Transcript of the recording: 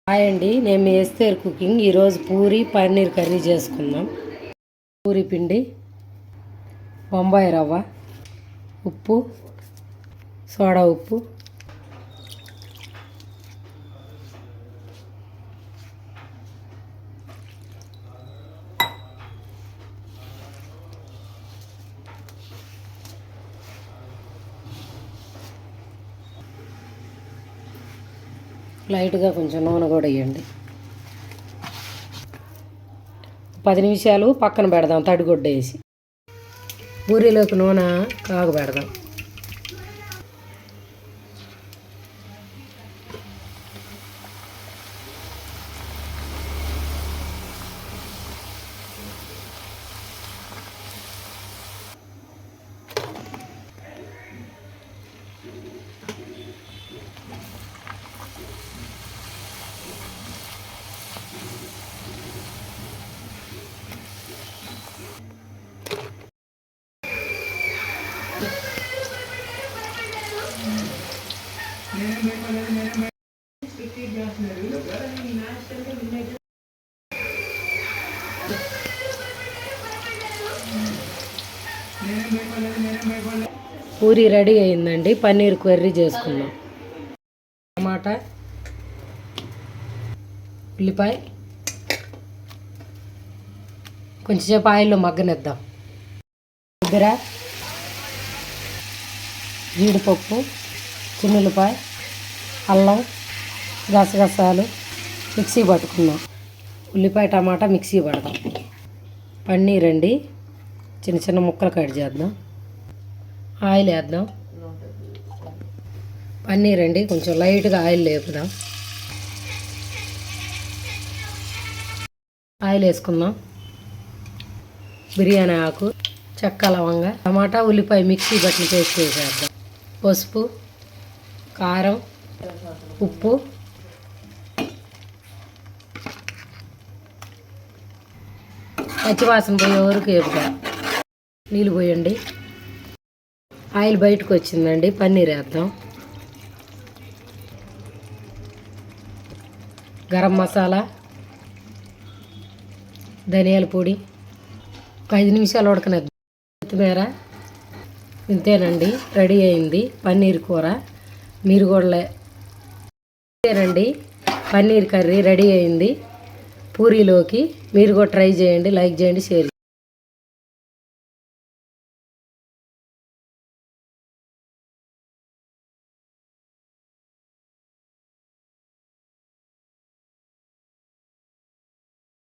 Hi అండి, నేను మీ Esther cooking. ఈరోజు పూరి పన్నీర్ కర్రీ చేసుకుందాం. పూరి పిండి, బొంబాయి రవ్వ, ఉప్పు, సోడా ఉప్పు, లైట్గా కొంచెం నూనె కూడా వేయండి. 10 నిమిషాలు పక్కన పెడదాం తడిగుడ్డ వేసి. పూరీలోకి నూనె కాగబెడదాం. పూరి రెడీ అయిందండి. పన్నీర్ కర్రీ చేసుకుందాం. టమాటా, ఉల్లిపాయ కొంచెంసేపు ఆయిల్లో మగ్గనిద్దాం. కొబ్బరి, జీడిపప్పు, చిన్నులపాయ, అల్లం, గసగసాలు మిక్సీ పట్టుకుందాం. ఉల్లిపాయ టమాటా మిక్సీ పడదాం. పన్నీర్ అండి, చిన్న చిన్న ముక్కలు కట్ చేద్దాం. ఆయిల్ వేద్దాం. పన్నీర్ అండి, కొంచెం లైట్గా ఆయిల్ లేపుదాం. ఆయిల్ వేసుకుందాం. బిర్యానీ ఆకు, చెక్క, లవంగా, టమాటా, ఉల్లిపాయ మిక్సీ బట్టిన పేస్ట్ వేసేద్దాం. పసుపు, కారం, ఉప్పు, పచ్చివాసన పోయే వరకు వేపుదాం. నీళ్ళు పోయండి. ఆయిల్ బయటకు వచ్చిందండి. పన్నీర్ వేద్దాం. గరం మసాలా, ధనియాల పొడి, ఒక 5 నిమిషాలు ఉడకనిద్దాం. కొత్తిమీర. ఇంతేనండి, రెడీ అయింది పన్నీర్ కూర. మీరు కూడా ఇంతేనండి, పన్నీర్ కర్రీ రెడీ అయింది పూరీలోకి. మీరు కూడా ట్రై చేయండి. లైక్ చేయండి, షేర్ చేయండి.